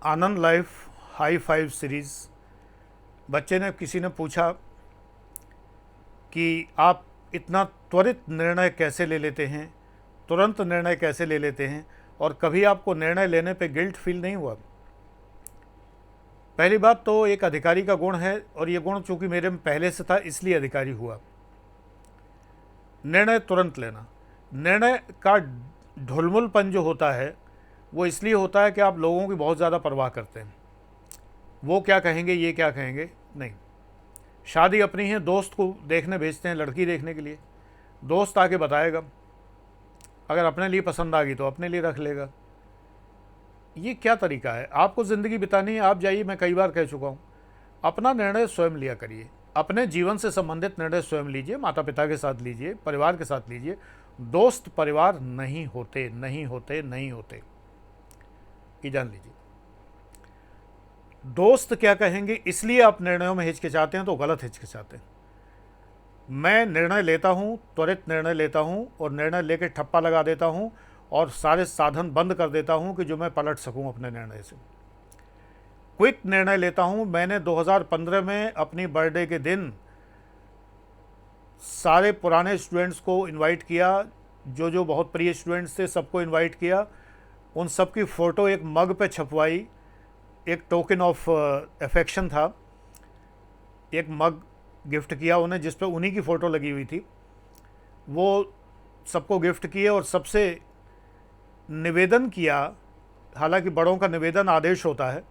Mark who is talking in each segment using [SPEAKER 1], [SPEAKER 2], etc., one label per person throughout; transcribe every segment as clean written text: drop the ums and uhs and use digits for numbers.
[SPEAKER 1] आनंद life high five series. बच्चे ने किसी ने पूछा कि आप इतना त्वरित निर्णय कैसे ले लेते हैं, तुरंत निर्णय कैसे ले लेते हैं, और कभी आपको निर्णय लेने पे गिल्ट फील नहीं हुआ? पहली बात तो एक अधिकारी का गुण है, और ये गुण चूंकि मेरे में पहले से था इसलिए अधिकारी हुआ। निर्णय तुरंत लेना। निर्णय का ढुलमुलपन जो होता है वो इसलिए होता है कि आप लोगों की बहुत ज़्यादा परवाह करते हैं। वो क्या कहेंगे, ये क्या कहेंगे, नहीं। शादी अपनी है, दोस्त को देखने भेजते हैं लड़की देखने के लिए, दोस्त आके बताएगा, अगर अपने लिए पसंद आ गई तो अपने लिए रख लेगा। ये क्या तरीका है? आपको ज़िंदगी बितानी है, आप जाइए। मैं कई बार कह चुका हूँ, अपना निर्णय स्वयं लिया करिए। अपने जीवन से संबंधित निर्णय स्वयं लीजिए, माता पिता के साथ लीजिए, परिवार के साथ लीजिए। दोस्त परिवार नहीं होते, नहीं होते, नहीं होते, ये जान लीजिए। दोस्त क्या कहेंगे इसलिए आप निर्णयों में हिचकिचाते हैं, तो गलत हिचकिचाते हैं। मैं निर्णय लेता हूँ, त्वरित निर्णय लेता हूँ, और निर्णय लेके ठप्पा लगा देता हूँ और सारे साधन बंद कर देता हूँ कि जो मैं पलट सकूँ अपने निर्णय से। क्विक निर्णय लेता हूँ। मैंने 2015 में अपनी बर्थडे के दिन सारे पुराने स्टूडेंट्स को इनवाइट किया, जो बहुत प्रिय स्टूडेंट्स थे सबको इनवाइट किया। उन सब की फ़ोटो एक मग पे छपवाई, एक टोकन ऑफ अफेक्शन था। एक मग गिफ्ट किया उन्हें जिस पे उन्हीं की फ़ोटो लगी हुई थी। वो सबको गिफ्ट किए और सबसे निवेदन किया, हालांकि बड़ों का निवेदन आदेश होता है,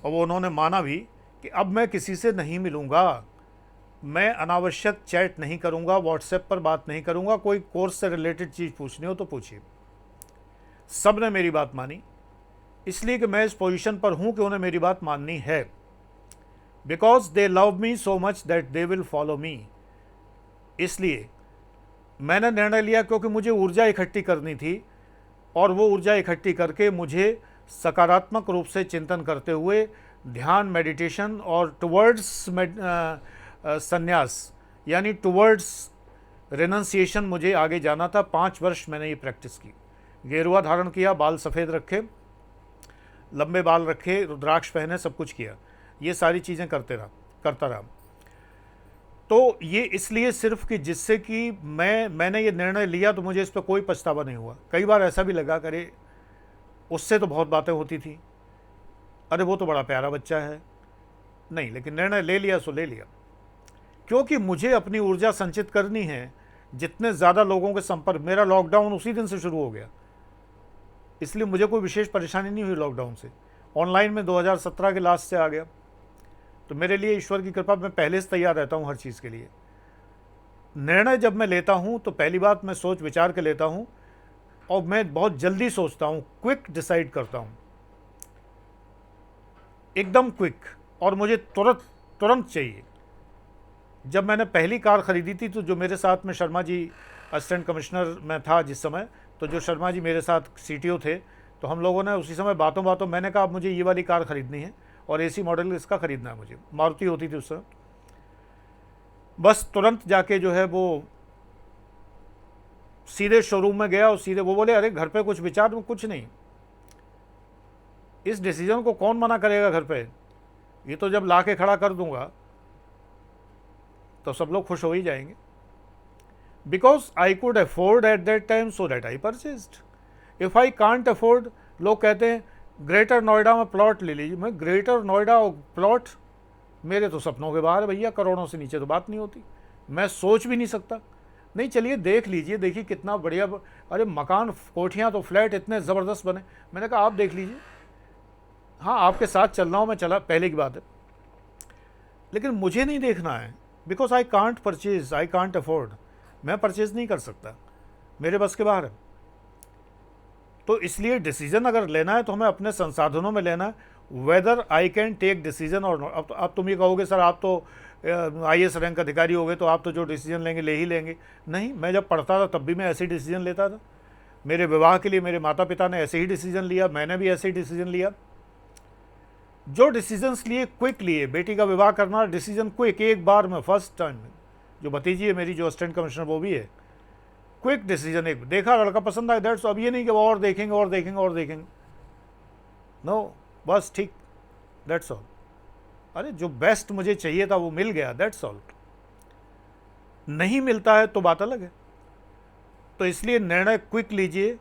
[SPEAKER 1] और वो उन्होंने माना भी कि अब मैं किसी से नहीं मिलूँगा, मैं अनावश्यक चैट नहीं करूँगा, व्हाट्सएप पर बात नहीं करूँगा, कोई कोर्स से रिलेटेड चीज़ पूछनी हो तो पूछिए। सब ने मेरी बात मानी, इसलिए कि मैं इस पोजीशन पर हूँ कि उन्हें मेरी बात माननी है। Because they love me so much that they will follow me. इसलिए मैंने निर्णय लिया, क्योंकि मुझे ऊर्जा इकट्ठी करनी थी, और वो ऊर्जा इकट्ठी करके मुझे सकारात्मक रूप से चिंतन करते हुए ध्यान, मेडिटेशन और टुवर्ड्स संन्यास, यानी टुवर्ड्स रिनंसिएशन मुझे आगे जाना था। 5 वर्ष मैंने ये प्रैक्टिस की। गेरुआ धारण किया, बाल सफ़ेद रखे, लंबे बाल रखे, रुद्राक्ष पहने, सब कुछ किया। ये सारी चीज़ें करता रहा। तो ये इसलिए सिर्फ कि जिससे कि मैंने ये निर्णय लिया तो मुझे इस पर कोई पछतावा नहीं हुआ। कई बार ऐसा भी लगा, करे उससे तो बहुत बातें होती थी, अरे वो तो बड़ा प्यारा बच्चा है, नहीं, लेकिन निर्णय ले लिया सो ले लिया। क्योंकि मुझे अपनी ऊर्जा संचित करनी है। जितने ज़्यादा लोगों के संपर्क, मेरा लॉकडाउन उसी दिन से शुरू हो गया, इसलिए मुझे कोई विशेष परेशानी नहीं हुई लॉकडाउन से। ऑनलाइन में 2017 के लास्ट से आ गया, तो मेरे लिए ईश्वर की कृपा, मैं पहले से तैयार रहता हूँ हर चीज़ के लिए। निर्णय जब मैं लेता हूँ तो पहली बात मैं सोच विचार के लेता हूँ, और मैं बहुत जल्दी सोचता हूँ, क्विक डिसाइड करता हूँ, एकदम क्विक, और मुझे तुरंत चाहिए। जब मैंने पहली कार ख़रीदी थी तो जो मेरे साथ में शर्मा जी असिस्टेंट कमिश्नर में था जिस समय, तो जो शर्मा जी मेरे साथ सीटीओ थे, तो हम लोगों ने उसी समय बातों बातों मैंने कहा अब मुझे ये वाली कार ख़रीदनी है और एसी मॉडल इसका ख़रीदना है मुझे। मारुति होती थी उस समय। बस तुरंत जाके जो है वो सीधे शोरूम में गया, और सीधे वो बोले अरे घर पे कुछ विचार? में कुछ नहीं, इस डिसीजन को कौन मना करेगा घर पे, ये तो जब ला के खड़ा कर दूंगा तो सब लोग खुश हो ही जाएंगे। Because I could afford at that time, so that I purchased. If I can't afford, लोग कहते हैं ग्रेटर नोएडा में प्लॉट ले लीजिए। मैं ग्रेटर नोएडा और प्लॉट मेरे तो सपनों के बाहर है भैया, करोड़ों से नीचे तो बात नहीं होती, मैं सोच भी नहीं सकता। नहीं, चलिए देख लीजिए, देखिए कितना बढ़िया, अरे मकान, कोठियाँ तो फ्लैट इतने ज़बरदस्त बने। मैंने कहा आप देख लीजिए, हाँ आपके साथ चल रहा हूँ मैं, चला, पहले की बात है, लेकिन मुझे नहीं देखना है। Because I can't purchase, I can't afford, मैं परचेज नहीं कर सकता, मेरे बस के बाहर है। तो इसलिए डिसीजन अगर लेना है तो हमें अपने संसाधनों में लेना है, whether I can take decision और नॉट। अब तुम ये कहोगे सर आप तो आईएएस रैंक अधिकारी हो गए, तो आप तो जो डिसीजन लेंगे ले ही लेंगे। नहीं, मैं जब पढ़ता था तब भी मैं ऐसे ही डिसीजन लेता था। मेरे विवाह के लिए मेरे माता पिता ने ऐसे ही डिसीजन लिया, मैंने भी ऐसे ही डिसीजन लिया। जो डिसीजंस लिए क्विक लिए। बेटी का विवाह करना डिसीजन क्विक, एक बार में, फर्स्ट टाइम में। जो भतीजी है मेरी, जो असिस्टेंट कमिश्नर, वो भी है, क्विक डिसीजन। एक देखा लड़का पसंद आया, दैट्स। अब ये नहीं कि और देखेंगे और देखेंगे और देखेंगे, नो, बस ठीक, दैट्स ऑल। अरे जो बेस्ट मुझे चाहिए था वो मिल गया, दैट्स ऑल। नहीं मिलता है तो बात अलग है। तो इसलिए निर्णय क्विक लीजिए।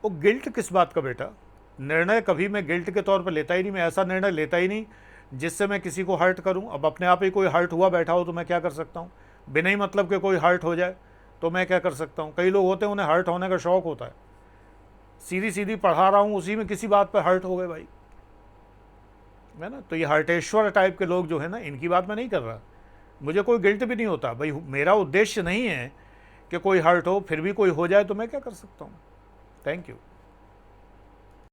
[SPEAKER 1] वो गिल्ट किस बात का बेटा, निर्णय कभी मैं गिल्ट के तौर पर लेता ही नहीं, मैं ऐसा निर्णय लेता ही नहीं जिससे मैं किसी को हर्ट करूं। अब अपने आप ही कोई हर्ट हुआ बैठा हो तो मैं क्या कर सकता हूं, बिना ही मतलब के कोई हर्ट हो जाए तो मैं क्या कर सकता हूं। कई लोग होते हैं उन्हें हर्ट होने का शौक होता है, सीधी सीधी पढ़ा रहा हूं उसी में किसी बात पर हर्ट हो गए भाई, है ना। तो ये हर्टेश्वर टाइप के लोग जो है ना, इनकी बात मैं नहीं कर रहा। मुझे कोई गिल्ट भी नहीं होता भाई, मेरा उद्देश्य नहीं है कि कोई हर्ट हो, फिर भी कोई हो जाए तो मैं क्या कर सकता हूँ। Thank you.